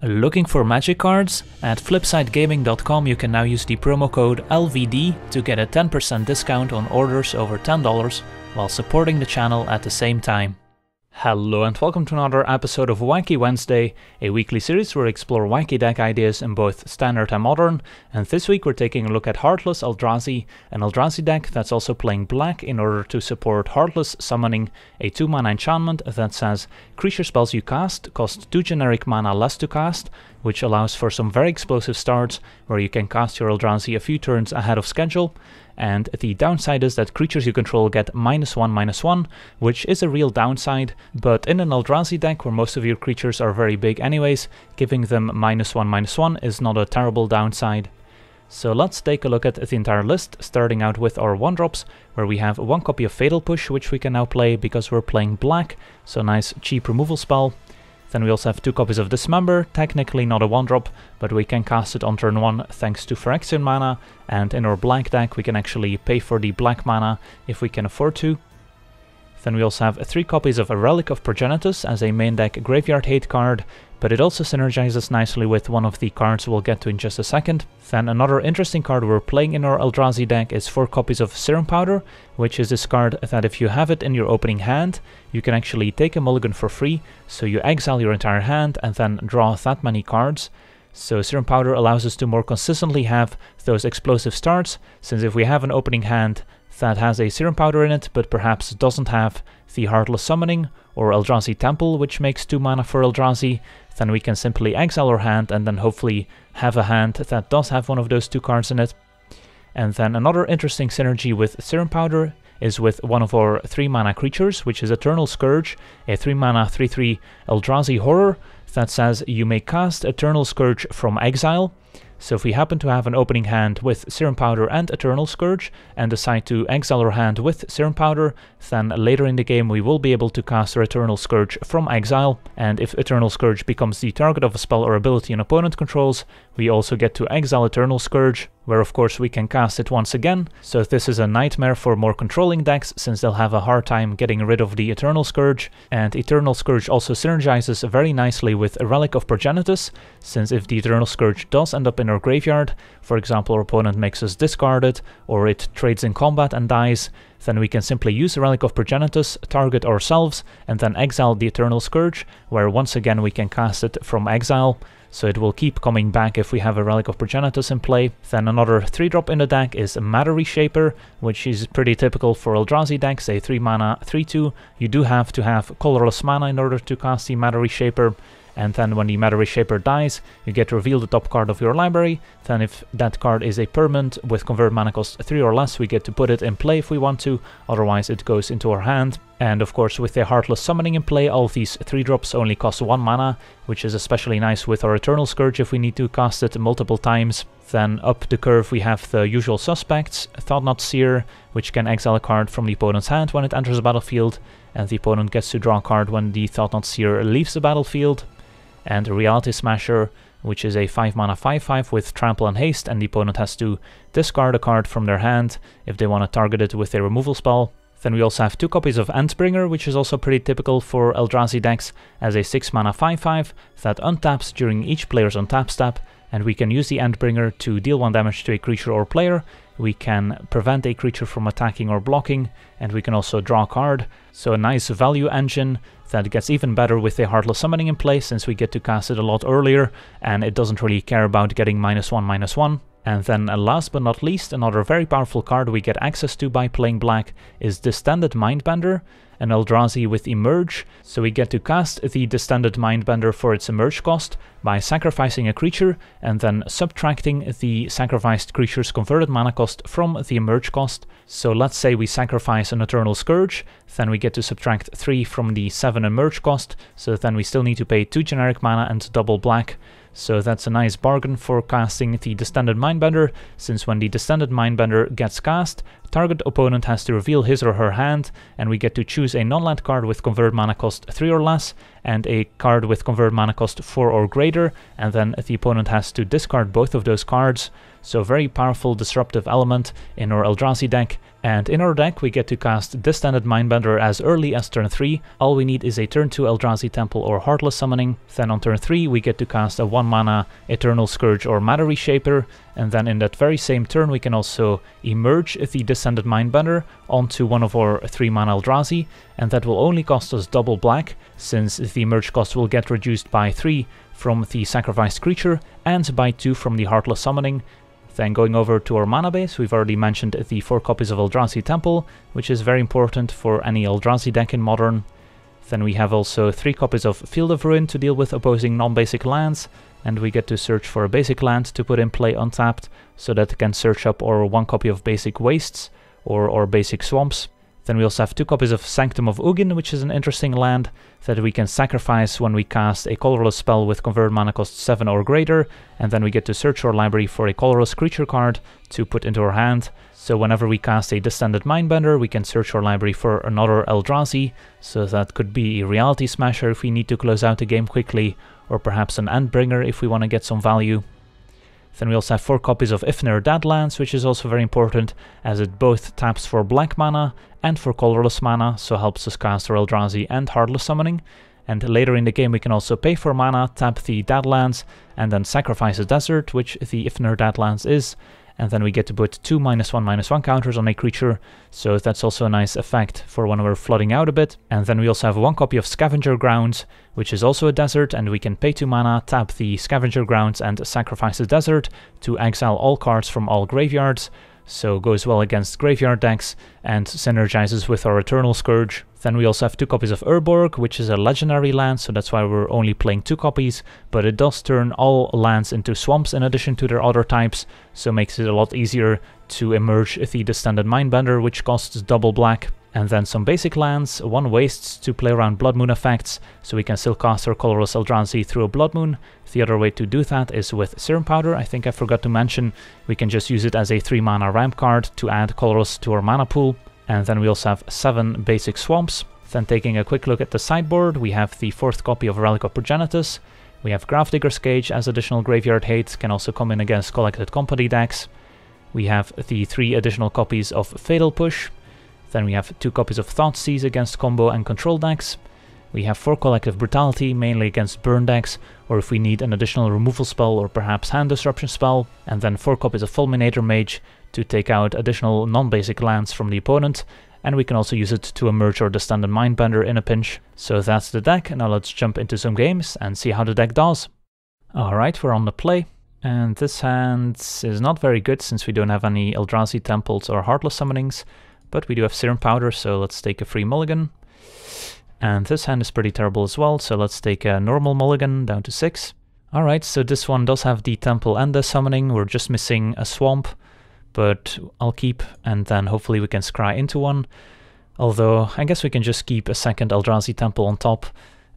Looking for magic cards? At flipsidegaming.com you can now use the promo code LVD to get a 10% discount on orders over $10 while supporting the channel at the same time. Hello and welcome to another episode of Wacky Wednesday, a weekly series where we explore wacky deck ideas in both standard and modern, and this week we're taking a look at Heartless Eldrazi, an Eldrazi deck that's also playing black in order to support Heartless Summoning, a 2-mana enchantment that says creature spells you cast cost 2 generic mana less to cast, which allows for some very explosive starts where you can cast your Eldrazi a few turns ahead of schedule. And the downside is that creatures you control get -1/-1, which is a real downside, but in an Eldrazi deck where most of your creatures are very big anyways, giving them -1/-1 is not a terrible downside. So let's take a look at the entire list, starting out with our 1-drops, where we have 1 copy of Fatal Push, which we can now play because we're playing black, so nice cheap removal spell. Then we also have 2 copies of Dismember, technically not a 1-drop, but we can cast it on turn 1 thanks to Phyrexian mana, and in our black deck we can actually pay for the black mana if we can afford to. Then we also have 3 copies of a Relic of Progenitus as a main deck graveyard hate card, but it also synergizes nicely with one of the cards we'll get to in just a second. Then another interesting card we're playing in our Eldrazi deck is 4 copies of Serum Powder, which is this card that if you have it in your opening hand, you can actually take a mulligan for free, so you exile your entire hand and then draw that many cards. So Serum Powder allows us to more consistently have those explosive starts, since if we have an opening hand that has a Serum Powder in it, but perhaps doesn't have the Heartless Summoning or Eldrazi Temple, which makes 2 mana for Eldrazi, then we can simply exile our hand and then hopefully have a hand that does have one of those 2 cards in it. And then another interesting synergy with Serum Powder is with one of our 3-mana creatures, which is Eternal Scourge, a 3-mana 3/3 Eldrazi horror that says you may cast Eternal Scourge from exile. So if we happen to have an opening hand with Serum Powder and Eternal Scourge and decide to exile our hand with Serum Powder, then later in the game we will be able to cast our Eternal Scourge from exile, and if Eternal Scourge becomes the target of a spell or ability an opponent controls, we also get to exile Eternal Scourge, where of course we can cast it once again, so this is a nightmare for more controlling decks since they'll have a hard time getting rid of the Eternal Scourge. And Eternal Scourge also synergizes very nicely with a Relic of Progenitus, since if the Eternal Scourge does end up in our graveyard, for example our opponent makes us discard it, or it trades in combat and dies, then we can simply use a Relic of Progenitus, target ourselves, and then exile the Eternal Scourge, where once again we can cast it from exile. So it will keep coming back if we have a Relic of Progenitus in play. Then another 3-drop in the deck is Matter Reshaper, which is pretty typical for Eldrazi decks, a 3-mana 3/2. You do have to have colorless mana in order to cast the Matter Reshaper. And then when the Matter Reshaper dies, you get to reveal the top card of your library. Then if that card is a permanent with convert mana cost 3 or less, we get to put it in play if we want to, otherwise it goes into our hand. And of course with the Heartless Summoning in play, all of these 3-drops only cost 1 mana, which is especially nice with our Eternal Scourge if we need to cast it multiple times. Then up the curve we have the usual suspects, Thought-Knot Seer, which can exile a card from the opponent's hand when it enters the battlefield, and the opponent gets to draw a card when the Thought-Knot Seer leaves the battlefield. And Reality Smasher, which is a 5-mana 5/5 with trample and haste, and the opponent has to discard a card from their hand if they want to target it with a removal spell. Then we also have 2 copies of Endbringer, which is also pretty typical for Eldrazi decks, as a 6-mana 5/5 that untaps during each player's untap step, and we can use the Endbringer to deal 1 damage to a creature or player. We can prevent a creature from attacking or blocking, and we can also draw a card. So a nice value engine that gets even better with a Heartless Summoning in place, since we get to cast it a lot earlier, and it doesn't really care about getting -1/-1. And then last but not least, another very powerful card we get access to by playing black is Distended Mindbender, an Eldrazi with Emerge. So we get to cast the Distended Mindbender for its Emerge cost by sacrificing a creature and then subtracting the sacrificed creature's converted mana cost from the Emerge cost. So let's say we sacrifice an Eternal Scourge, then we get to subtract 3 from the 7 Emerge cost, so then we still need to pay 2 generic mana and double black. So that's a nice bargain for casting the Distended Mindbender, since when the Distended Mindbender gets cast, target opponent has to reveal his or her hand, and we get to choose a non-land card with convert mana cost 3 or less, and a card with convert mana cost 4 or greater, and then the opponent has to discard both of those cards. So very powerful disruptive element in our Eldrazi deck, And in our deck we get to cast Distended Mindbender as early as turn 3. All we need is a turn 2 Eldrazi Temple or Heartless Summoning. Then on turn 3 we get to cast a 1 mana Eternal Scourge or Matter Reshaper, and then in that very same turn we can also emerge the Distended Mindbender onto one of our 3 mana Eldrazi, and that will only cost us double black, since the emerge cost will get reduced by 3 from the sacrificed creature and by 2 from the Heartless Summoning. Then going over to our mana base, we've already mentioned the 4 copies of Eldrazi Temple, which is very important for any Eldrazi deck in Modern. Then we have also 3 copies of Field of Ruin to deal with opposing non-basic lands, and we get to search for a basic land to put in play untapped, so that it can search up our 1 copy of Basic Wastes or basic Swamps. Then we also have 2 copies of Sanctum of Ugin, which is an interesting land that we can sacrifice when we cast a colorless spell with convert mana cost 7 or greater, and then we get to search our library for a colorless creature card to put into our hand. So whenever we cast a Distended Mindbender, we can search our library for another Eldrazi, so that could be a Reality Smasher if we need to close out the game quickly, or perhaps an Endbringer if we want to get some value. Then we also have 4 copies of Ifnir Deadlands, which is also very important, as it both taps for black mana and for colorless mana, so helps us cast our Eldrazi and Heartless Summoning. And later in the game we can also pay for mana, tap the Deadlands, and then sacrifice a desert, which the Ifnir Deadlands is, and then we get to put 2 -1/-1 counters on a creature, so that's also a nice effect for when we're flooding out a bit. And then we also have 1 copy of Scavenger Grounds, which is also a desert, and we can pay 2 mana, tap the Scavenger Grounds and sacrifice the desert to exile all cards from all graveyards, so goes well against graveyard decks and synergizes with our Eternal Scourge. Then we also have 2 copies of Urborg, which is a legendary land, so that's why we're only playing 2 copies, but it does turn all lands into swamps in addition to their other types, so makes it a lot easier to emerge the Distended Mindbender, which costs double black. And then some basic lands, 1 Wastes to play around Blood Moon effects, so we can still cast our colorless Eldrazi through a Blood Moon. The other way to do that is with Serum Powder. I think I forgot to mention, we can just use it as a 3 mana ramp card to add colorless to our mana pool. And then we also have 7 basic swamps. Then taking a quick look at the sideboard, we have the 4th copy of Relic of Progenitus. We have Grafdigger's Cage as additional graveyard hate, can also come in against Collected Company decks. We have the 3 additional copies of Fatal Push. Then we have 2 copies of Thoughtseize against combo and control decks. We have 4 Collective Brutality, mainly against burn decks, or if we need an additional removal spell or perhaps hand disruption spell. And then 4 copies of Fulminator Mage to take out additional non-basic lands from the opponent. And we can also use it to emerge our Distended Mindbender in a pinch. So that's the deck. Now let's jump into some games and see how the deck does. Alright, we're on the play. And this hand is not very good since we don't have any Eldrazi Temples or Heartless Summonings. But we do have Serum Powder, so let's take a free mulligan. And this hand is pretty terrible as well, so let's take a normal mulligan down to 6. Alright, so this one does have the Temple and the Summoning, we're just missing a Swamp, but I'll keep, and then hopefully we can scry into one. Although, I guess we can just keep a second Eldrazi Temple on top,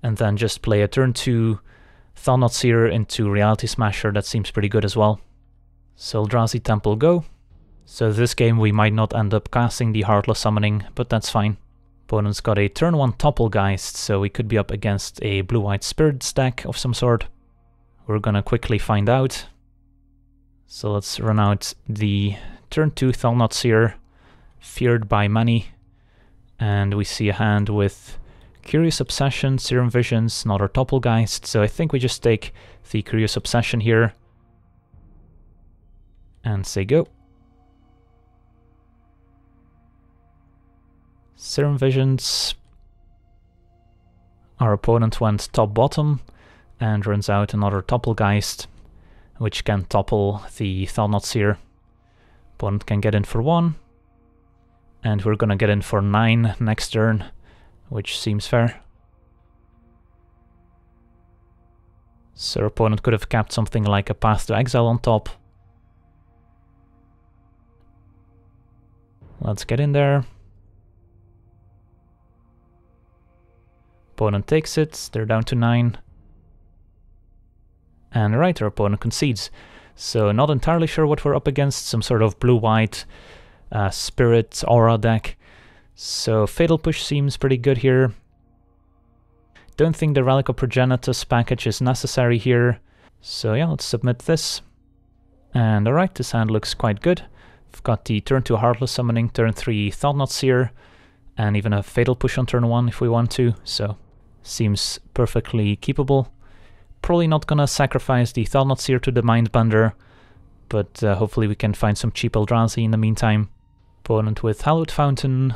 and then just play a turn 2 Thought-Knot Seer into Reality Smasher, that seems pretty good as well. So Eldrazi Temple go. So this game we might not end up casting the Heartless Summoning, but that's fine. Opponent's got a turn 1 Topplegeist, so we could be up against a blue-white Spirit stack of some sort. We're gonna quickly find out. So let's run out the turn 2 Thought-Knot Seer, feared by many. And we see a hand with Curious Obsession, Serum Visions, another Topplegeist, so I think we just take the Curious Obsession here. And say go. Serum Visions. Our opponent went top-bottom and runs out another Topplegeist, which can topple the Thought-Knot Seer. Opponent can get in for 1, and we're gonna get in for 9 next turn, which seems fair. So our opponent could have kept something like a Path to Exile on top. Let's get in there. Opponent takes it, they're down to 9. And right, our opponent concedes. So not entirely sure what we're up against, some sort of blue-white Spirit Aura deck. So Fatal Push seems pretty good here. Don't think the Relic of Progenitus package is necessary here. So yeah, let's submit this. And alright, this hand looks quite good. We've got the turn 2 Heartless Summoning, turn 3 Thought-Knot Seer, and even a Fatal Push on turn 1 if we want to, so seems perfectly keepable. Probably not gonna sacrifice the Thought-Knot Seer to the Mindbender, but hopefully we can find some cheap Eldrazi in the meantime. Opponent with Hallowed Fountain,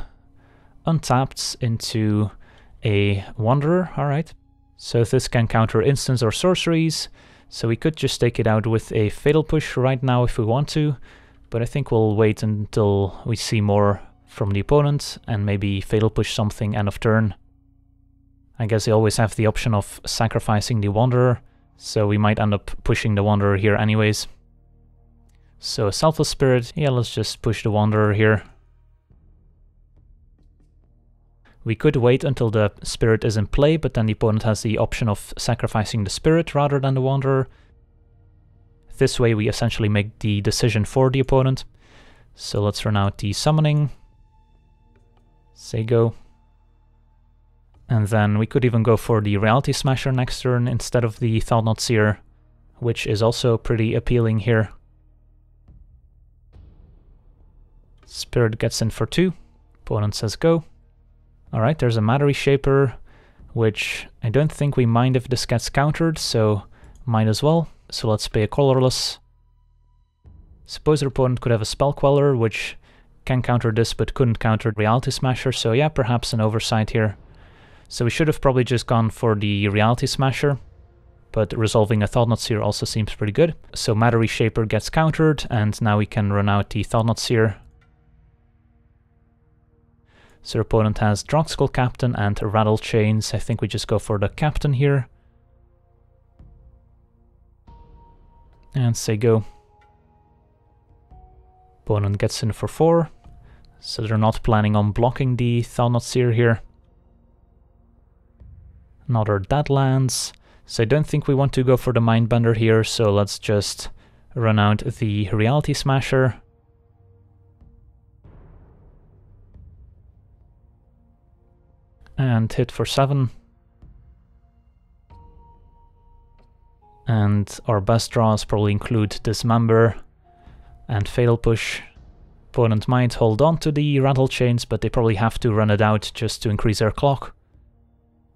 untapped into a Wanderer, alright. So this can counter instants or sorceries, so we could just take it out with a Fatal Push right now if we want to, but I think we'll wait until we see more from the opponent and maybe Fatal Push something end of turn. I guess they always have the option of sacrificing the Wanderer, so we might end up pushing the Wanderer here anyways. So Selfless Spirit, yeah, let's just push the Wanderer here. We could wait until the Spirit is in play, but then the opponent has the option of sacrificing the Spirit rather than the Wanderer. This way we essentially make the decision for the opponent. So let's run out the Summoning. Say go. And then we could even go for the Reality Smasher next turn instead of the Thought-Knot Seer, which is also pretty appealing here. Spirit gets in for 2. Opponent says go. Alright, there's a Matter Reshaper, which I don't think we mind if this gets countered, so might as well. So let's pay a colorless. Suppose our opponent could have a Spell Queller, which can counter this but couldn't counter Reality Smasher, so yeah, perhaps an oversight here. So we should have probably just gone for the Reality Smasher, but resolving a Thought-Knot Seer also seems pretty good. So Matter Reshaper gets countered, and now we can run out the Thought-Knot Seer. So our opponent has Drogskull Captain and Rattle Chains. I think we just go for the Captain here. And say go. Opponent gets in for 4. So they're not planning on blocking the Thought-Knot Seer here. Another Deadlands. So I don't think we want to go for the Mindbender here, so let's just run out the Reality Smasher. And hit for 7. And our best draws probably include Dismember and Fatal Push. Opponent might hold on to the Rattle Chains, but they probably have to run it out just to increase their clock.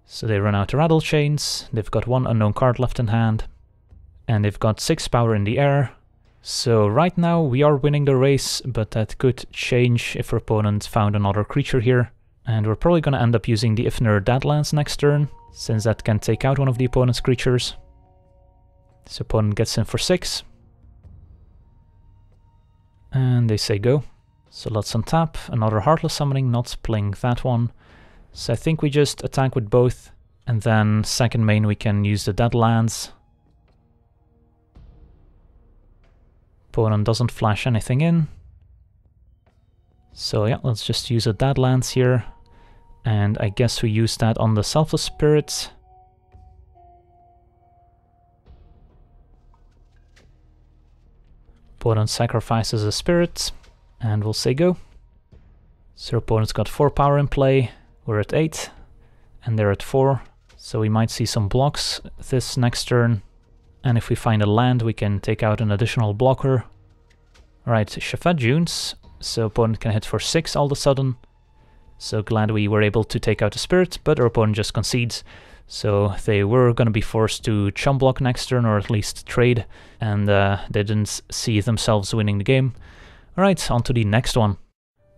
So they run out the Rattle Chains, they've got 1 unknown card left in hand, and they've got 6 power in the air. So right now we are winning the race, but that could change if our opponent found another creature here. And we're probably going to end up using the Ifnir Deadlands next turn, since that can take out one of the opponent's creatures. So opponent gets in for 6. And they say go. So let's untap, another Heartless Summoning, not playing that one. So I think we just attack with both, and then second main we can use the Deadlands. Opponent doesn't flash anything in. So yeah, let's just use a Deadlands here, and I guess we use that on the Selfless Spirit. Opponent sacrifices a Spirit, and we'll say go. So opponent's got 4 power in play, we're at 8, and they're at 4, so we might see some blocks this next turn, and if we find a land we can take out an additional blocker. Alright, Shafat Junes. So opponent can hit for 6 all of a sudden. So glad we were able to take out the Spirit, but our opponent just concedes. So they were going to be forced to chum block next turn, or at least trade, and they didn't see themselves winning the game. Alright, on to the next one.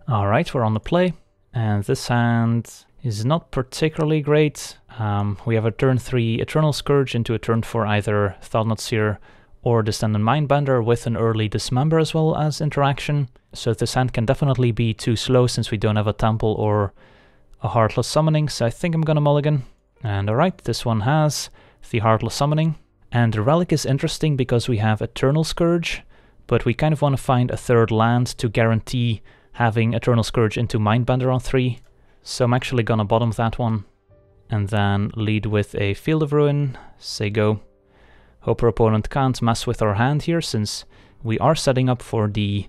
Alright, we're on the play, and this hand is not particularly great. We have a turn 3 Eternal Scourge into a turn 4 either Thought-Knot Seer or Distended Mindbender with an early Dismember as well as interaction. So this hand can definitely be too slow since we don't have a Temple or a Heartless Summoning, so I think I'm gonna mulligan. And alright, this one has the Heartless Summoning. And the Relic is interesting because we have Eternal Scourge, but we kind of want to find a third land to guarantee having Eternal Scourge into Mindbender on 3. So I'm actually gonna bottom that one, and then lead with a Field of Ruin, say go. Hope our opponent can't mess with our hand here, since we are setting up for the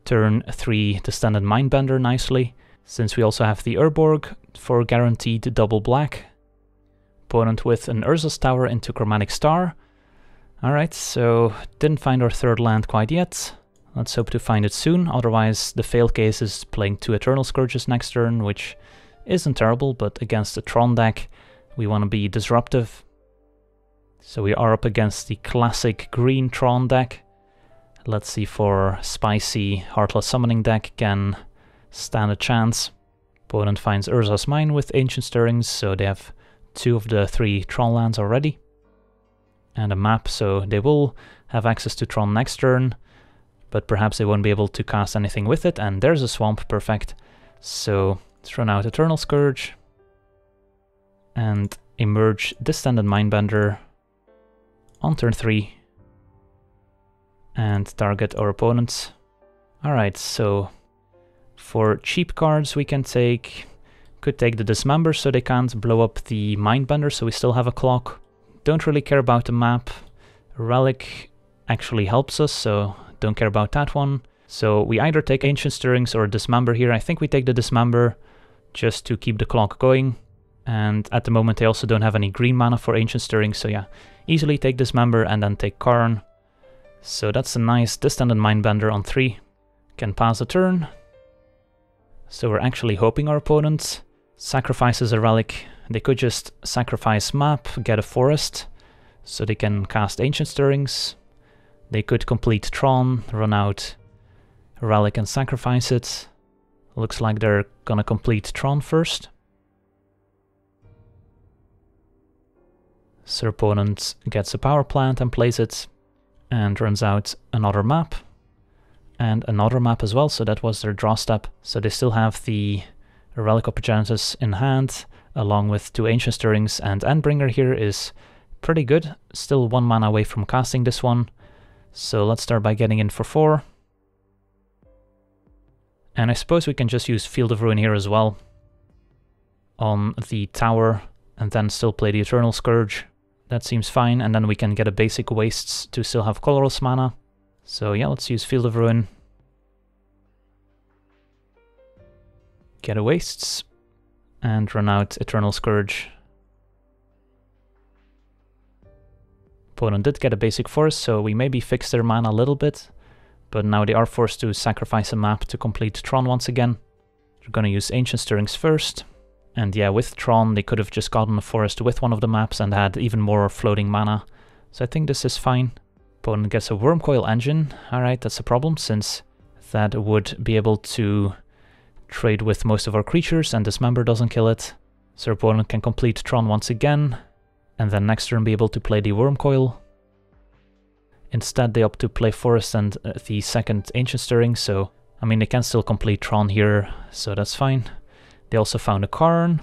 turn 3 Distended Mindbender nicely, since we also have the Urborg for guaranteed double black. Opponent with an Urza's Tower into Chromatic Star. Alright, so didn't find our third land quite yet. Let's hope to find it soon, otherwise the fail case is playing 2 Eternal Scourges next turn, which isn't terrible, but against the Tron deck we want to be disruptive. So we are up against the classic green Tron deck. Let's see if our spicy Heartless Summoning deck can stand a chance. Opponent finds Urza's Mine with Ancient Stirrings, so they have 2 of the 3 Tron lands already. And a map, so they will have access to Tron next turn, but perhaps they won't be able to cast anything with it, and there's a swamp, perfect. So let's run out Eternal Scourge and emerge Distended Mindbender on turn 3 and target our opponents. Alright, so for cheap cards we can could take the Dismember so they can't blow up the Mindbender, so we still have a clock. Don't really care about the map. Relic actually helps us, so don't care about that one. So we either take Ancient Stirrings or Dismember here. I think we take the Dismember just to keep the clock going. And at the moment they also don't have any green mana for Ancient Stirrings, so yeah, easily take Dismember and then take Karn. So that's a nice Distended Mindbender on 3. Can pass the turn. So we're actually hoping our opponent sacrifices a relic. They could just sacrifice map, get a forest, so they can cast Ancient Stirrings. They could complete Tron, run out a relic and sacrifice it. Looks like they're gonna complete Tron first. So opponent gets a power plant and plays it, and runs out another map. And another map as well, so that was their draw step. So they still have the Relic of Progenitus in hand, along with 2 Ancient Stirrings, and Endbringer here is pretty good. Still 1 mana away from casting this one. So let's start by getting in for 4. And I suppose we can just use Field of Ruin here as well on the tower, and then still play the Eternal Scourge. That seems fine, and then we can get a basic Wastes to still have colorless mana. So yeah, let's use Field of Ruin. Get a Wastes, and run out Eternal Scourge. Opponent did get a basic forest, so we maybe fixed their mana a little bit, but now they are forced to sacrifice a map to complete Tron once again. They're gonna use Ancient Stirrings first. And yeah, with Tron, they could have just gotten a forest with one of the maps and had even more floating mana. So I think this is fine. Opponent gets a Wormcoil Engine. Alright, that's a problem, since that would be able to trade with most of our creatures, and Dismember doesn't kill it. So opponent can complete Tron once again, and then next turn be able to play the Wormcoil. Instead, they opt to play Forest and the second Ancient Stirring, so I mean, they can still complete Tron here, so that's fine. They also found a Karn,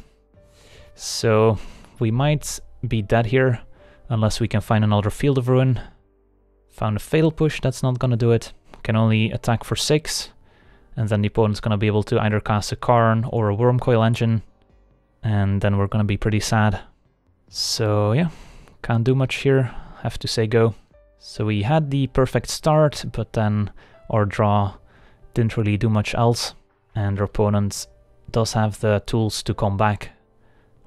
so we might be dead here, unless we can find another Field of Ruin. Found a Fatal Push, that's not gonna do it. Can only attack for 6, and then the opponent's gonna be able to either cast a Karn or a Wormcoil Engine, and then we're gonna be pretty sad. So yeah, can't do much here, have to say go. So we had the perfect start, but then our draw didn't really do much else, and our opponent does have the tools to come back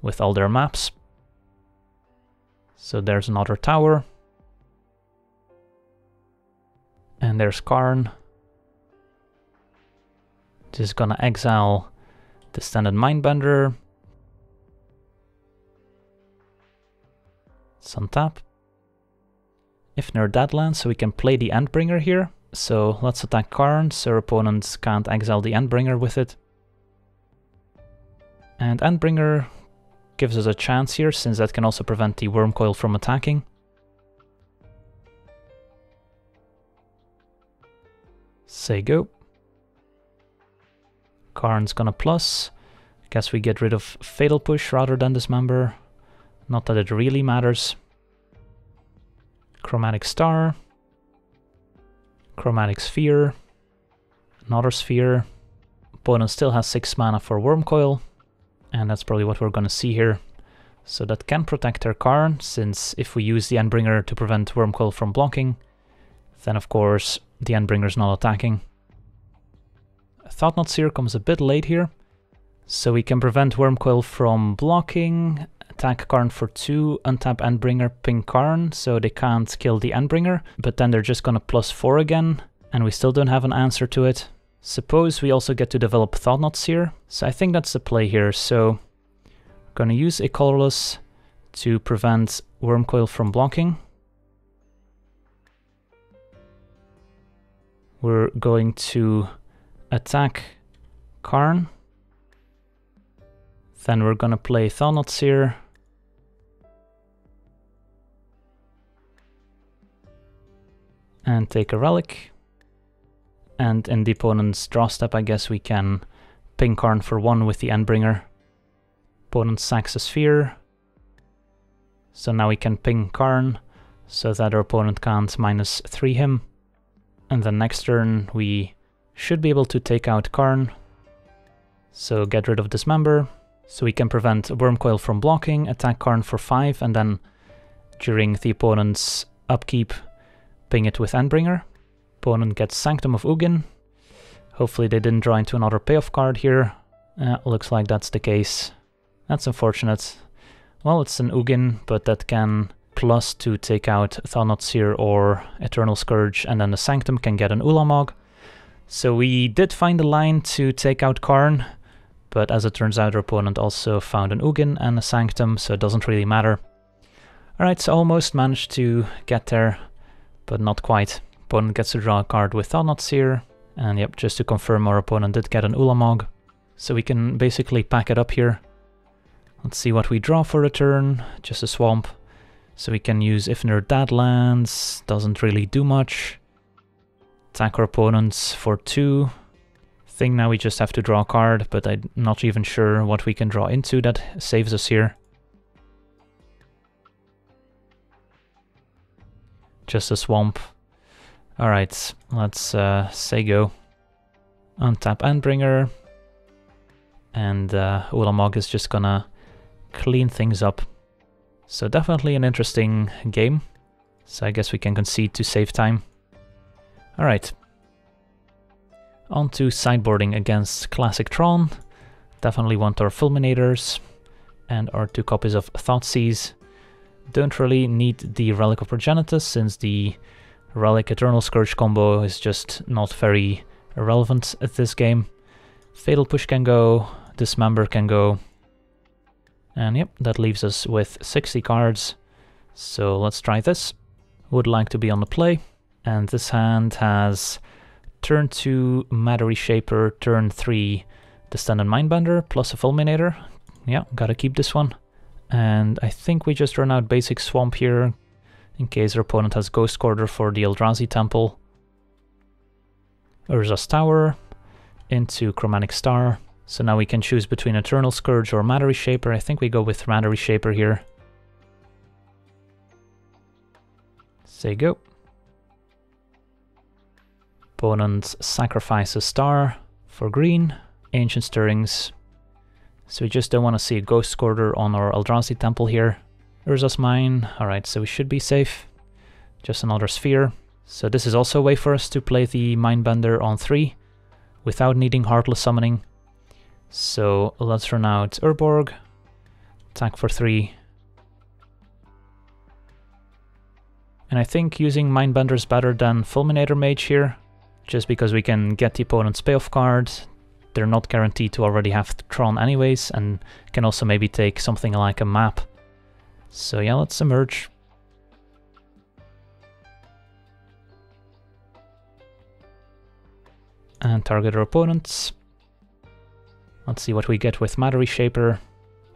with all their maps. So there's another tower. And there's Karn. Just gonna exile Distended Mindbender. It's on tap. Ifnir Deadlands, so we can play the Endbringer here. So let's attack Karn, so our opponents can't exile the Endbringer with it. And Endbringer gives us a chance here, since that can also prevent the Wormcoil from attacking. Say go. Karn's gonna plus. Guess we get rid of Fatal Push rather than Dismember. Not that it really matters. Chromatic Star. Chromatic Sphere. Another Sphere. Opponent still has 6 mana for Wormcoil. And that's probably what we're gonna see here. So that can protect their Karn, since if we use the Endbringer to prevent Wormcoil from blocking, then of course the Endbringer's not attacking. Thought-Knot Seer comes a bit late here, so we can prevent Wormcoil from blocking, attack Karn for 2, untap Endbringer, ping Karn, so they can't kill the Endbringer, but then they're just gonna +4 again, and we still don't have an answer to it. Suppose we also get to develop Thought-Knot Seer, so I think that's the play here. So we're going to use a colorless to prevent Wurmcoil from blocking. We're going to attack Karn. Then we're going to play Thought-Knot Seer. And take a relic. And in the opponent's draw step, I guess we can ping Karn for 1 with the Endbringer. Opponent sacks a sphere. So now we can ping Karn, so that our opponent can't -3 him. And then next turn we should be able to take out Karn. So get rid of Dismember, so we can prevent Wurmcoil from blocking, attack Karn for 5, and then during the opponent's upkeep, ping it with Endbringer. Opponent gets Sanctum of Ugin. Hopefully they didn't draw into another payoff card here. Looks like that's the case. That's unfortunate. Well, it's an Ugin, but that can plus to take out Thought-Knot Seer or Eternal Scourge, and then the Sanctum can get an Ulamog. So we did find a line to take out Karn, but as it turns out our opponent also found an Ugin and a Sanctum, so it doesn't really matter. Alright, so almost managed to get there, but not quite. Opponent gets to draw a card with Thought-Knot Seer, and yep, just to confirm, our opponent did get an Ulamog. So we can basically pack it up here. Let's see what we draw for the turn, just a swamp. So we can use Ifnir Deadlands, doesn't really do much. Attack our opponents for 2. I think now we just have to draw a card, but I'm not even sure what we can draw into that saves us here. Just a swamp. Alright, let's say go. Untap Endbringer. And Ulamog is just gonna clean things up. So definitely an interesting game. So I guess we can concede to save time. Alright. On to sideboarding against Classic Tron. Definitely want our Fulminators and our 2 copies of Thoughtseize. Don't really need the Relic of Progenitus, since the Relic Eternal Scourge combo is just not very relevant at this game. Fatal Push can go, Dismember can go. And yep, that leaves us with 60 cards. So let's try this. Would like to be on the play. And this hand has turn 2 Matter Reshaper, turn 3 Distended Mindbender, plus a Fulminator. Yeah, gotta keep this one. And I think we just run out basic swamp here, in case our opponent has Ghost Quarter for the Eldrazi Temple. Urza's Tower, into Chromatic Star. So now we can choose between Eternal Scourge or Matter Reshaper. I think we go with Matter Reshaper here. Say go. Opponent sacrifices a star for green. Ancient Stirrings. So we just don't want to see a Ghost Quarter on our Eldrazi Temple here. Urza's Mine. Alright, so we should be safe. Just another sphere. So this is also a way for us to play the Mindbender on 3 without needing Heartless Summoning. So let's run out Urborg, attack for 3. And I think using Mindbender is better than Fulminator Mage here, just because we can get the opponent's payoff card. They're not guaranteed to already have Tron anyways, and can also maybe take something like a map. So yeah, let's emerge. And target our opponents. Let's see what we get with Matter Reshaper.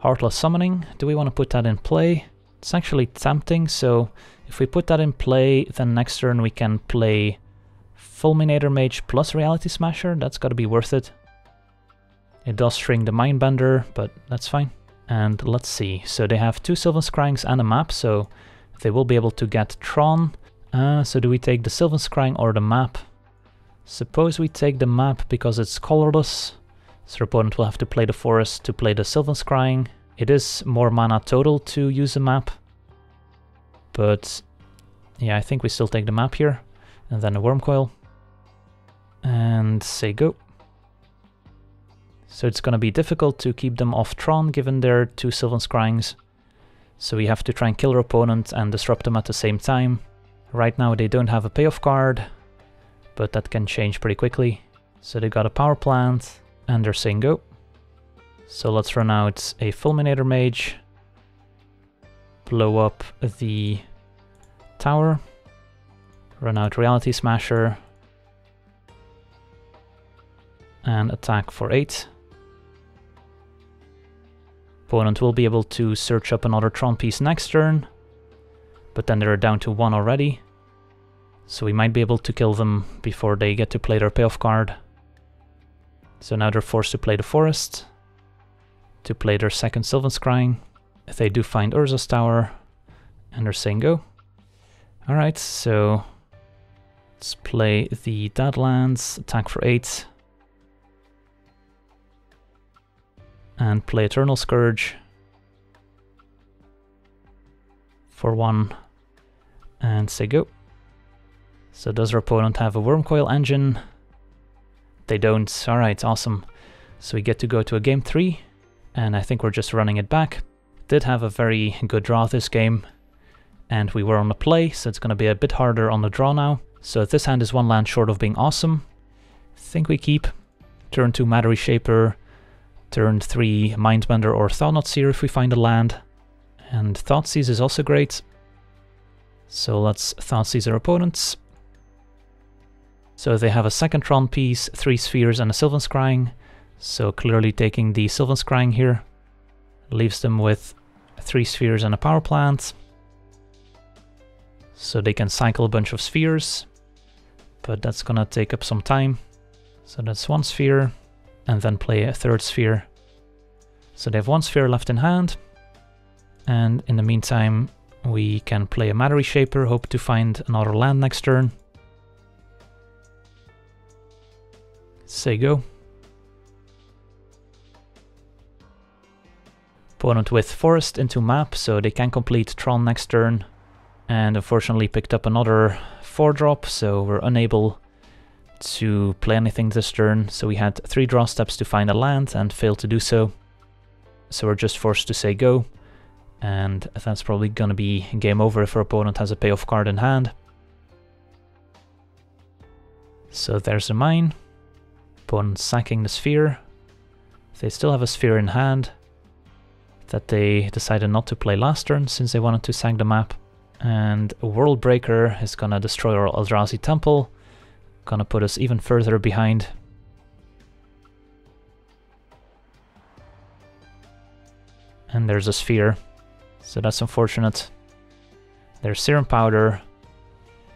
Heartless Summoning, do we want to put that in play? It's actually tempting, so if we put that in play, then next turn we can play Fulminator Mage plus Reality Smasher. That's gotta be worth it. It does shrink the Mindbender, but that's fine. And let's see, so they have 2 Sylvan Scryings and a map, so they will be able to get Tron. So do we take the Sylvan Scrying or the map? Suppose we take the map because it's colorless. So our opponent will have to play the forest to play the Sylvan Scrying. It is more mana total to use a map. But yeah, I think we still take the map here. And then a Wurmcoil. And say go. So it's gonna be difficult to keep them off Tron given their 2 Sylvan Scryings. So we have to try and kill our opponent and disrupt them at the same time. Right now they don't have a payoff card. but that can change pretty quickly. So they got a power plant, and they're saying go. So let's run out a Fulminator Mage, blow up the tower, run out Reality Smasher, and attack for 8. Opponent will be able to search up another Tron piece next turn, but then they're down to 1 already, so we might be able to kill them before they get to play their payoff card. So now they're forced to play the Forest, to play their second Sylvan Scrying. If they do find Urza's Tower, and they're saying go. Alright, so let's play the Deadlands, attack for 8. And play Eternal Scourge for 1 and say go. So does our opponent have a Wormcoil Engine? They don't. Alright, awesome. So we get to go to a game 3, and I think we're just running it back. Did have a very good draw this game, and we were on the play, so it's going to be a bit harder on the draw now. So this hand is 1 land short of being awesome. I think we keep. Turn 2 Matter Reshaper, turn 3 Mindbender or Thought-Knot Seer if we find a land. And Thoughtseize is also great. So let's Thoughtseize our opponents. So they have a second Tron piece, 3 spheres and a Sylvan Scrying. So clearly taking the Sylvan Scrying here. Leaves them with 3 spheres and a power plant. So they can cycle a bunch of spheres. But that's gonna take up some time. So that's 1 sphere. And then play a 3rd sphere. So they have 1 sphere left in hand. And in the meantime, we can play a Matter Reshaper, hope to find another land next turn. Say go. Opponent with Forest into map, so they can complete Tron next turn. And unfortunately picked up another 4-drop, so we're unable to play anything this turn, so we had 3 draw steps to find a land and failed to do so. So we're just forced to say go, and that's probably gonna be game over if our opponent has a payoff card in hand. So there's a mine. Opponent sacking the sphere. They still have a sphere in hand that they decided not to play last turn since they wanted to sack the map. And a World Breaker is gonna destroy our Eldrazi Temple. Gonna put us even further behind. And there's a sphere, so that's unfortunate. There's Serum Powder,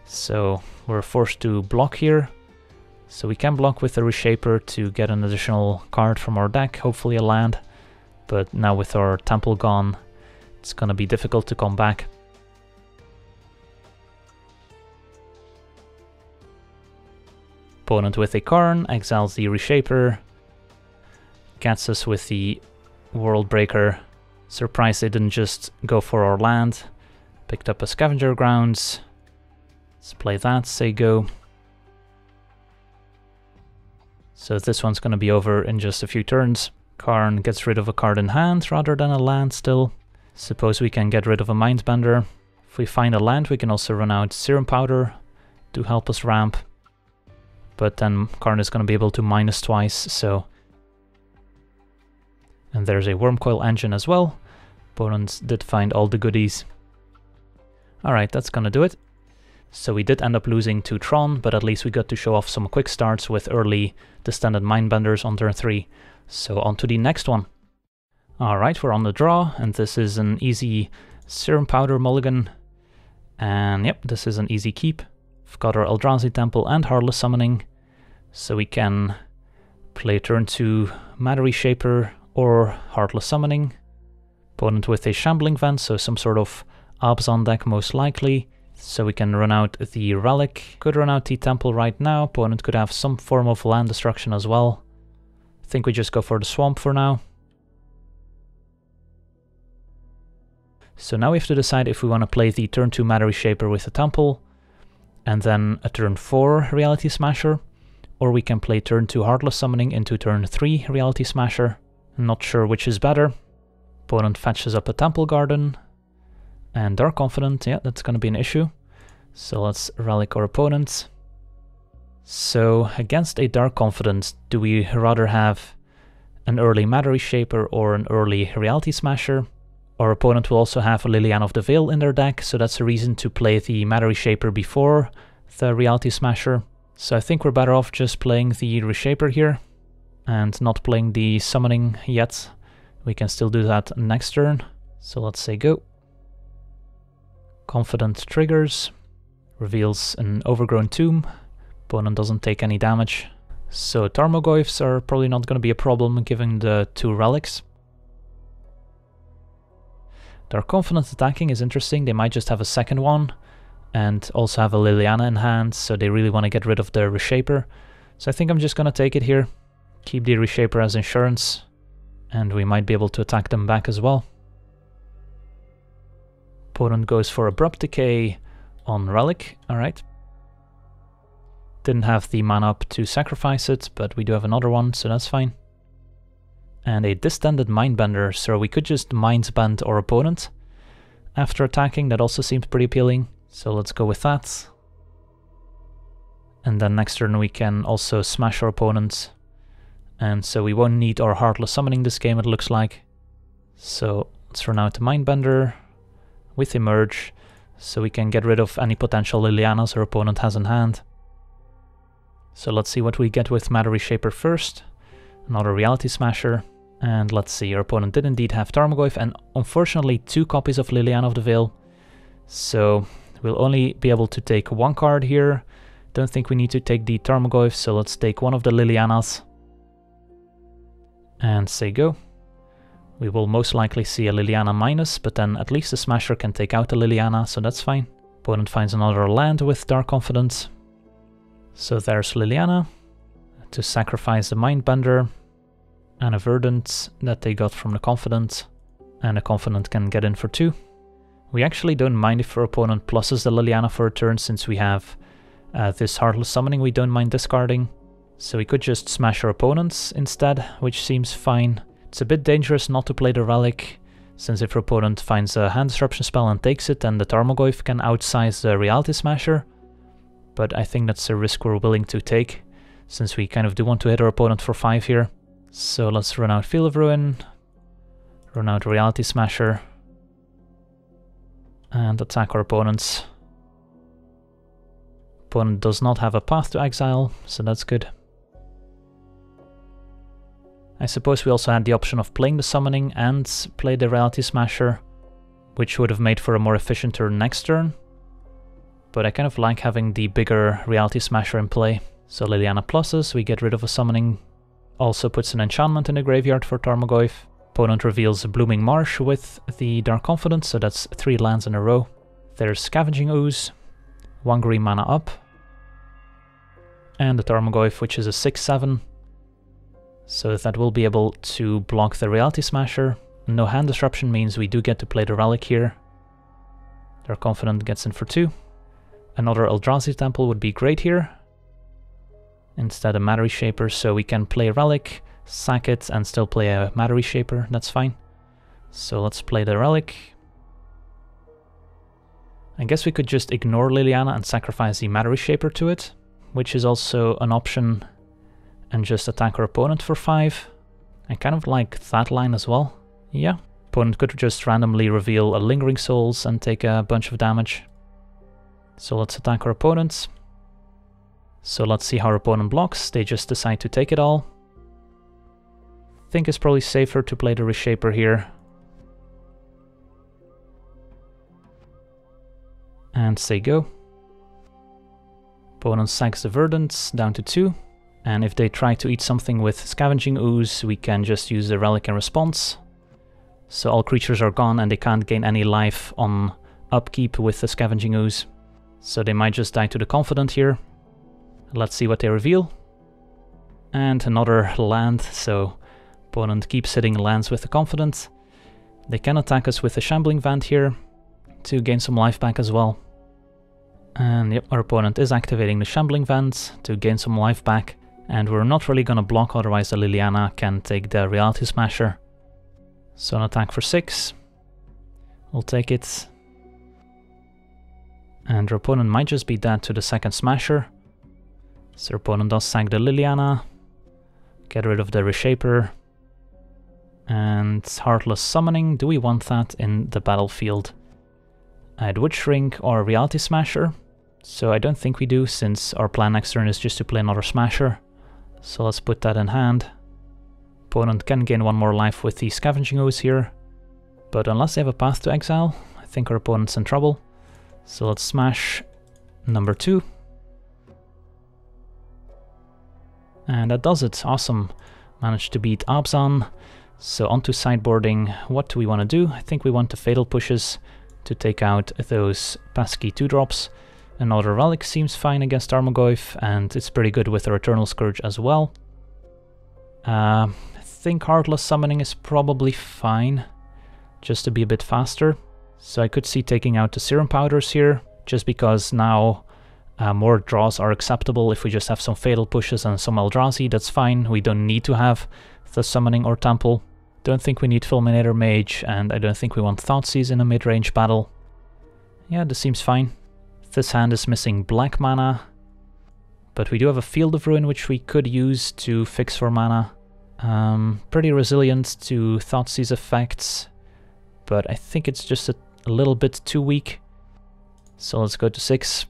so we're forced to block here. So we can block with the Reshaper to get an additional card from our deck, hopefully a land. But now with our Temple gone, it's gonna be difficult to come back. Opponent with a Karn, exiles the Reshaper, gets us with the World Breaker. Surprised they didn't just go for our land. Picked up a Scavenger Grounds. Let's play that, say go. So this one's going to be over in just a few turns. Karn gets rid of a card in hand rather than a land still. Suppose we can get rid of a Mindbender. If we find a land, we can also run out Serum Powder to help us ramp. But then Karn is going to be able to minus twice, so... And there's a Wormcoil Engine as well. Opponents did find all the goodies. Alright, that's going to do it. So we did end up losing to Tron, but at least we got to show off some quick starts with early Distended Mindbenders on turn 3. So on to the next one. Alright, we're on the draw, and this is an easy Serum Powder mulligan. And yep, this is an easy keep. We've got our Eldrazi Temple and Heartless Summoning, so we can play turn 2 Matter Reshaper or Heartless Summoning. Opponent with a Shambling Vent, so some sort of Obs on deck most likely, so we can run out the Relic. Could run out the Temple right now. Opponent could have some form of land destruction as well. I think we just go for the Swamp for now. So now we have to decide if we want to play the turn 2 Matter Reshaper with the Temple, and then a turn 4 Reality Smasher, or we can play turn 2 Heartless Summoning into turn 3 Reality Smasher. Not sure which is better. Opponent fetches up a Temple Garden, and Dark Confident, yeah, that's going to be an issue. So let's Relic our opponent. So against a Dark Confidant, do we rather have an early Matter Reshaper or an early Reality Smasher? Our opponent will also have a Liliana of the Veil in their deck, so that's a reason to play the Matter Reshaper before the Reality Smasher. So I think we're better off just playing the Reshaper here and not playing the Summoning yet. We can still do that next turn. So let's say go. Confidant triggers, reveals an Overgrown Tomb. Opponent doesn't take any damage. So Tarmogoyfs are probably not going to be a problem given the 2 relics. Their Confidant attacking is interesting. They might just have a second one and also have a Liliana in hand, so they really want to get rid of the Reshaper. So I think I'm just going to take it here, keep the Reshaper as insurance, and we might be able to attack them back as well. Opponent goes for Abrupt Decay on Relic, alright. Didn't have the mana up to sacrifice it, but we do have another one, so that's fine. And a Distended Mindbender, so we could just Mindbend our opponent after attacking. That also seems pretty appealing, so let's go with that. And then next turn we can also smash our opponents, and so we won't need our Heartless Summoning this game, it looks like. So let's run out the Mindbender with Emerge, so we can get rid of any potential Lilianas our opponent has in hand. So let's see what we get with Matter Reshaper first. Another Reality Smasher. And let's see, our opponent did indeed have Tarmogoyf, and unfortunately 2 copies of Liliana of the Veil. So we'll only be able to take 1 card here. Don't think we need to take the Tarmogoyf, so let's take one of the Lilianas. And say go. We will most likely see a Liliana minus, but then at least the Smasher can take out the Liliana, so that's fine. Opponent finds another land with Dark Confidant. So there's Liliana to sacrifice the Mindbender and a Verdant that they got from the Confidant, and a Confidant can get in for 2. We actually don't mind if our opponent pluses the Liliana for a turn, since we have this Heartless Summoning we don't mind discarding. So we could just smash our opponents instead, which seems fine. It's a bit dangerous not to play the Relic, since if our opponent finds a hand disruption spell and takes it, then the Tarmogoyf can outsize the Reality Smasher. But I think that's a risk we're willing to take, since we kind of do want to hit our opponent for 5 here. So let's run out Field of Ruin, run out Reality Smasher, and attack our opponents. Opponent does not have a path to exile, so that's good. I suppose we also had the option of playing the Summoning and play the Reality Smasher, which would have made for a more efficient turn next turn. But I kind of like having the bigger Reality Smasher in play. So Liliana pluses, we get rid of a Summoning. Also puts an enchantment in the graveyard for Tarmogoyf. Opponent reveals a Blooming Marsh with the Dark Confidant, so that's 3 lands in a row. There's Scavenging Ooze, 1 green mana up. And the Tarmogoyf, which is a 6/7. So that will be able to block the Reality Smasher. No hand disruption means we do get to play the Relic here. Dark Confidant gets in for 2. Another Eldrazi Temple would be great here. Instead a Matter Reshaper, so we can play Relic, sack it, and still play a Matter Reshaper, that's fine. So let's play the Relic. I guess we could just ignore Liliana and sacrifice the Matter Reshaper to it, which is also an option, and just attack our opponent for 5. I kind of like that line as well. Yeah, opponent could just randomly reveal a Lingering Souls and take a bunch of damage. So let's attack our opponents. So let's see how our opponent blocks. They just decide to take it all. I think it's probably safer to play the Reshaper here. And say go. Opponent sacks the Verdants down to 2. And if they try to eat something with Scavenging Ooze, we can just use the Relic in response. So all creatures are gone and they can't gain any life on upkeep with the Scavenging Ooze. So they might just die to the Confidant here. Let's see what they reveal. And another land, so opponent keeps hitting lands with the Confidant. They can attack us with the Shambling Vant here to gain some life back as well. And yep, our opponent is activating the Shambling Vant to gain some life back. And we're not really gonna block, otherwise the Liliana can take the Reality Smasher. So an attack for 6. We'll take it. And our opponent might just be dead to the second Smasher. So our opponent does sack the Liliana, get rid of the Reshaper, and Heartless Summoning. Do we want that in the battlefield? I had Wood Shrink or Reality Smasher, so I don't think we do, since our plan next turn is just to play another Smasher. So let's put that in hand. Opponent can gain one more life with the Scavenging Ooze here, but unless they have a path to exile, I think our opponent's in trouble. So let's smash number 2. And that does it. Awesome. Managed to beat Abzan. So onto sideboarding. What do we want to do? I think we want the Fatal Pushes to take out those pesky 2-drops. Another Relic seems fine against Armogoyf, and it's pretty good with our Eternal Scourge as well. I think Heartless Summoning is probably fine, just to be a bit faster. So I could see taking out the Serum Powders here, just because now more draws are acceptable. If we just have some Fatal Pushes and some Eldrazi, that's fine. We don't need to have the Summoning or Temple. Don't think we need Fulminator Mage, and I don't think we want Thoughtseize in a mid-range battle. Yeah, this seems fine. This hand is missing black mana, but we do have a Field of Ruin which we could use to fix for mana. Pretty resilient to Thoughtseize effects, but I think it's just a little bit too weak. So let's go to 6.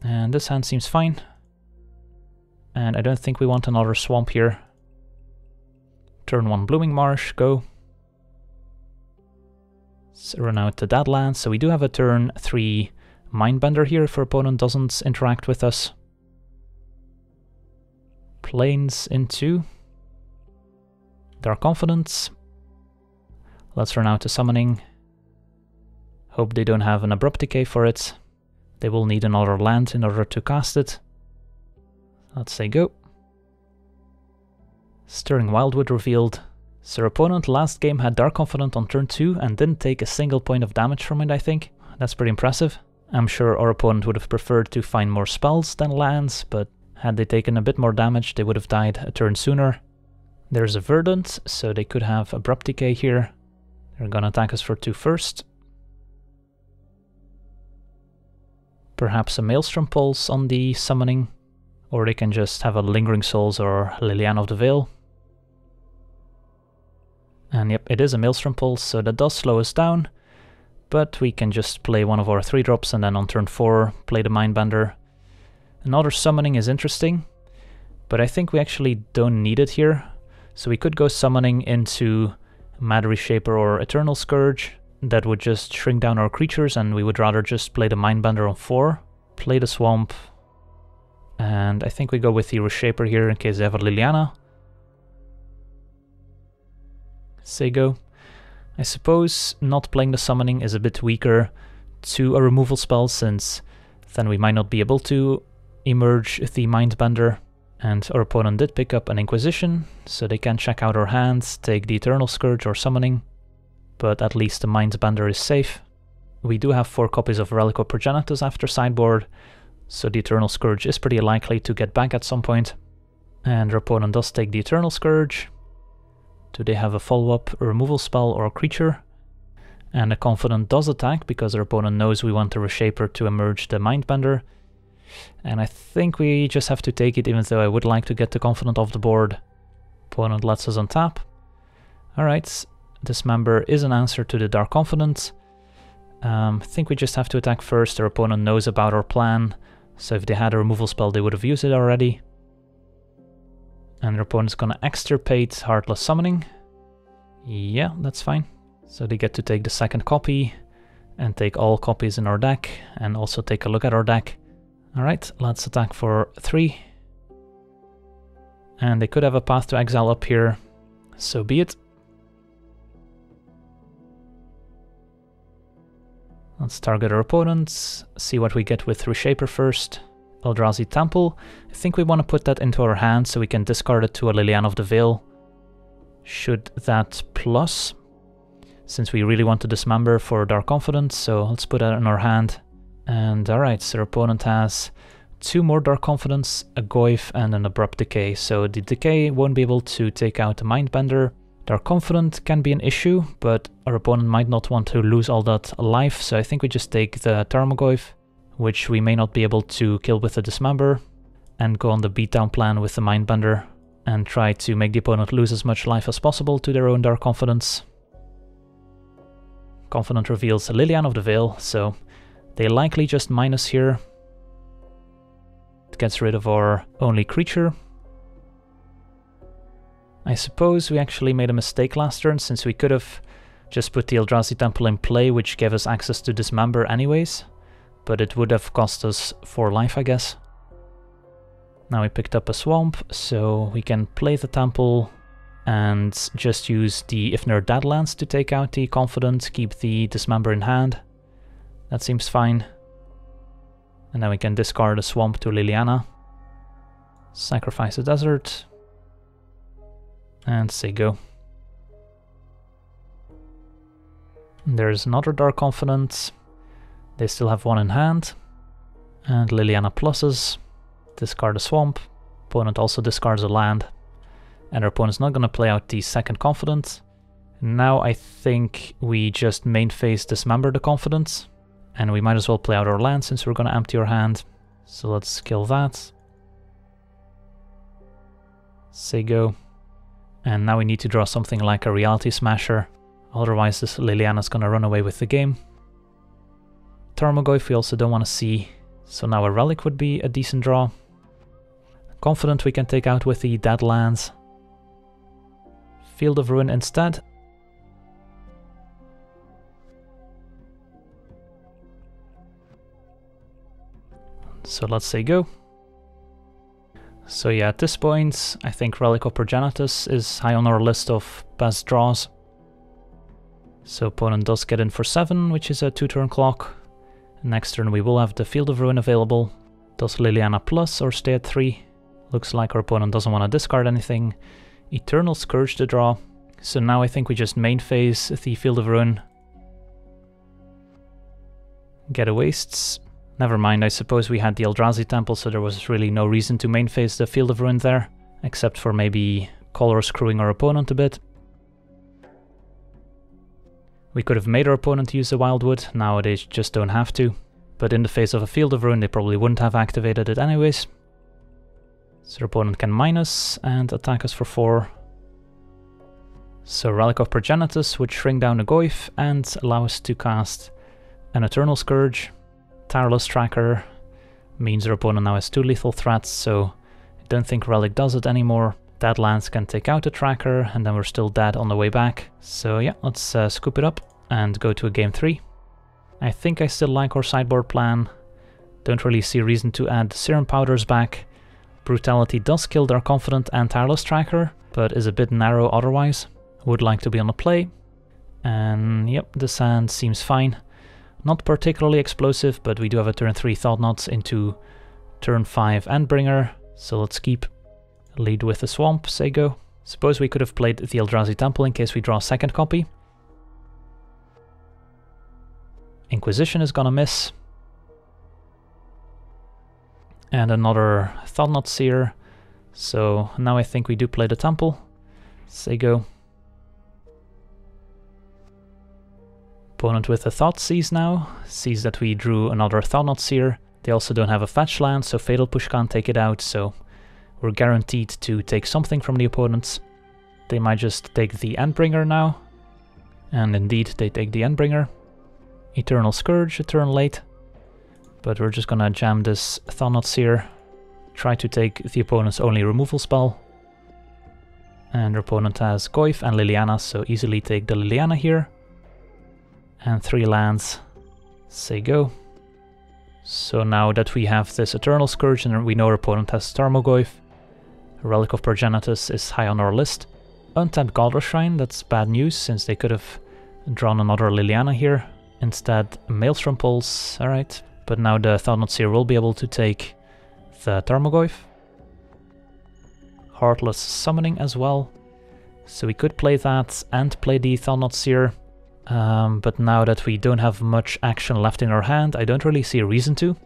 And this hand seems fine. And I don't think we want another Swamp here. Turn 1 Blooming Marsh, go. So run out to Deadlands. So we do have a turn 3 Mindbender here if our opponent doesn't interact with us. Plains into Dark Confidence. Let's run out to Summoning. Hope they don't have an Abrupt Decay for it. They will need another land in order to cast it. Let's say go. Stirring Wildwood revealed. So our opponent last game had Dark Confident on turn 2 and didn't take a single point of damage from it, I think. That's pretty impressive. I'm sure our opponent would have preferred to find more spells than lands, but had they taken a bit more damage, they would have died a turn sooner. There's a Verdant, so they could have Abrupt Decay here. They're gonna attack us for 2 first. Perhaps a Maelstrom Pulse on the Summoning, or they can just have a Lingering Souls or Liliana of the Veil. And yep, it is a Maelstrom Pulse, so that does slow us down, but we can just play one of our 3-drops and then on turn 4 play the Mindbender. Another Summoning is interesting, but I think we actually don't need it here. So we could go Summoning into Matter Reshaper or Eternal Scourge. That would just shrink down our creatures, and we would rather just play the Mindbender on 4, play the Swamp, and I think we go with the Reshaper here in case they have a Liliana. Say go. I suppose not playing the Summoning is a bit weaker to a removal spell, since then we might not be able to emerge the Mindbender. And our opponent did pick up an Inquisition, so they can check out our hands, take the Eternal Scourge or Summoning. But at least the Mindbender is safe. We do have 4 copies of Relic of Progenitus after sideboard, so the Eternal Scourge is pretty likely to get back at some point. And our opponent does take the Eternal Scourge. Do they have a follow-up removal spell or creature? And the Confident does attack, because our opponent knows we want the Reshaper to emerge the Mindbender. And I think we just have to take it, even though I would like to get the Confident off the board. Opponent lets us untap. Alright. Dismember is an answer to the Dark Confident. I think we just have to attack first. Our opponent knows about our plan, so if they had a removal spell they would have used it already. And their opponent's gonna extirpate Heartless Summoning. Yeah, that's fine. So they get to take the 2nd copy, and take all copies in our deck, and also take a look at our deck. Alright, let's attack for 3. And they could have a path to exile up here, so be it. Let's target our opponents, see what we get with Reshaper first. Eldrazi Temple. I think we want to put that into our hand so we can discard it to a Liliana of the Veil. Should that plus, since we really want to Dismember for Dark Confidence, so let's put that in our hand. And alright, so our opponent has 2 more Dark Confidence, a Goyf and an Abrupt Decay, so the Decay won't be able to take out the Mindbender. Dark Confident can be an issue, but our opponent might not want to lose all that life, so I think we just take the Tarmogoyf, which we may not be able to kill with the Dismember. and go on the beatdown plan with the Mindbender and try to make the opponent lose as much life as possible to their own Dark Confidence. Confident reveals Liliana of the Veil, so they likely just minus here. It gets rid of our only creature. I suppose we actually made a mistake last turn, since we could have just put the Eldrazi Temple in play, which gave us access to Dismember anyways, but it would have cost us 4 life, I guess. Now we picked up a swamp, so we can play the Temple and just use the Ifnir Deadlands to take out the Confident, keep the Dismember in hand. That seems fine. And then we can discard a swamp to Liliana, sacrifice a desert, and say go. There's another Dark Confident. They still have 1 in hand. And Liliana pluses. Discard a swamp. Opponent also discards a land. And our opponent's not going to play out the second Confident. Now I think we just main phase Dismember the Confident. And we might as well play out our land since we're going to empty our hand. So let's kill that. Say go. And now we need to draw something like a Reality Smasher. Otherwise this Liliana's going to run away with the game. Tarmogoyf we also don't want to see. So now a Relic would be a decent draw. Confident we can take out with the Deadlands. Field of Ruin instead. So let's say go. So yeah, at this point, I think Relic of Progenitus is high on our list of best draws. So opponent does get in for 7, which is a 2-turn clock. Next turn we will have the Field of Ruin available. Does Liliana plus or stay at 3? Looks like our opponent doesn't want to discard anything. Eternal Scourge to draw. So now I think we just main phase the Field of Ruin. Get a wastes. Never mind, I suppose we had the Eldrazi Temple, so there was really no reason to main phase the Field of Ruin there, except for maybe color screwing our opponent a bit. We could have made our opponent use the Wildwood, now they just don't have to, but in the face of a Field of Ruin they probably wouldn't have activated it anyways. So our opponent can minus and attack us for 4. So Relic of Progenitus would shrink down the Goyf and allow us to cast an Eternal Scourge. Tireless Tracker means our opponent now has 2 lethal threats, so I don't think Relic does it anymore. Deadlands can take out the Tracker, and then we're still dead on the way back. So yeah, let's scoop it up and go to a game 3. I think I still like our sideboard plan. Don't really see a reason to add Serum Powders back. Brutality does kill their Confident and Tireless Tracker, but is a bit narrow otherwise. Would like to be on the play. And yep, this hand seems fine. Not particularly explosive, but we do have a turn 3 Thought-Knots into turn 5 Endbringer, so let's keep. Lead with the swamp, say go. Suppose we could have played the Eldrazi Temple in case we draw a second copy. Inquisition is gonna miss. And another Thought-Knot Seer, so now I think we do play the Temple. Say go. Opponent with a Thoughtseize now, sees that we drew another Thought-Knot Seer. They also don't have a fetch land, so Fatal Push can't take it out, so we're guaranteed to take something from the opponents. They might just take the Endbringer now, and indeed they take the Endbringer. Eternal Scourge a turn late, but we're just gonna jam this Thought-Knot Seer, try to take the opponent's only removal spell. And our opponent has Goyf and Liliana, so easily take the Liliana here. And 3 lands, say go. So now that we have this Eternal Scourge and we know our opponent has Tarmogoyf, Relic of Progenitus is high on our list. Untapped Godless Shrine, that's bad news since they could have drawn another Liliana here. Instead, Maelstrom Pulse, alright. But now the Thought-Knot Seer will be able to take the Tarmogoyf. Heartless Summoning as well. So we could play that and play the Thought-Knot Seer. But now that we don't have much action left in our hand, I don't really see a reason to.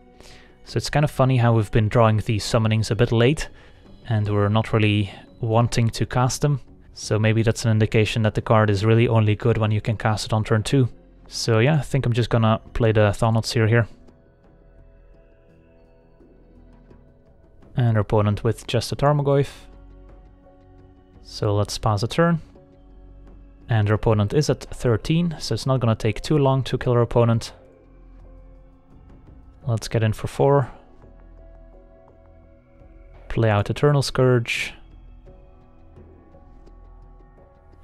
So it's kind of funny how we've been drawing these summonings a bit late, and we're not really wanting to cast them. So maybe that's an indication that the card is really only good when you can cast it on turn 2. So yeah, I think I'm just gonna play the Thought-Knot Seer here. And our opponent with just a Tarmogoyf. So let's pass a turn. And our opponent is at 13, so it's not gonna take too long to kill our opponent. Let's get in for 4. Play out Eternal Scourge.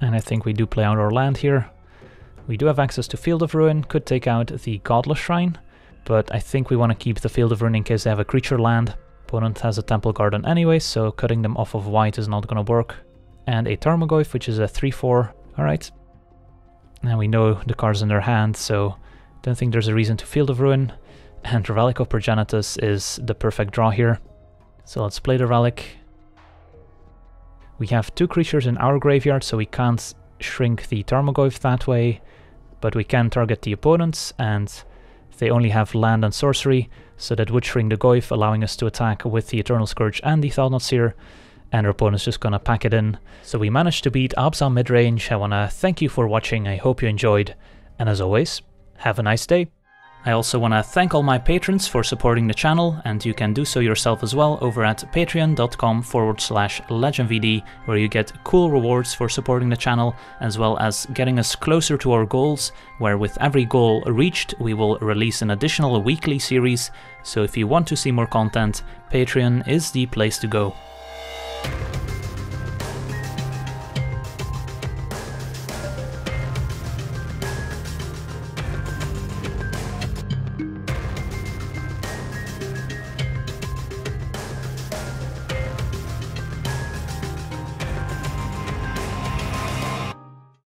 And I think we do play out our land here. We do have access to Field of Ruin, could take out the Godless Shrine, but I think we want to keep the Field of Ruin in case they have a creature land. Opponent has a Temple Garden anyway, so cutting them off of white is not going to work. And a Tarmogoyf, which is a 3/4. Alright. Now we know the cards in their hand, so don't think there's a reason to Field of Ruin. And Relic of Progenitus is the perfect draw here. So let's play the Relic. We have 2 creatures in our graveyard, so we can't shrink the Tarmogoyf that way, but we can target the opponents, and they only have land and sorcery, so that would shrink the Goyf, allowing us to attack with the Eternal Scourge and the Thought-Knot Seer, and our opponent's just gonna pack it in. So we managed to beat Abzan midrange. I wanna thank you for watching, I hope you enjoyed, and as always, have a nice day. I also want to thank all my patrons for supporting the channel, and you can do so yourself as well over at patreon.com/LegenVD, where you get cool rewards for supporting the channel, as well as getting us closer to our goals, where with every goal reached we will release an additional weekly series, so if you want to see more content, Patreon is the place to go.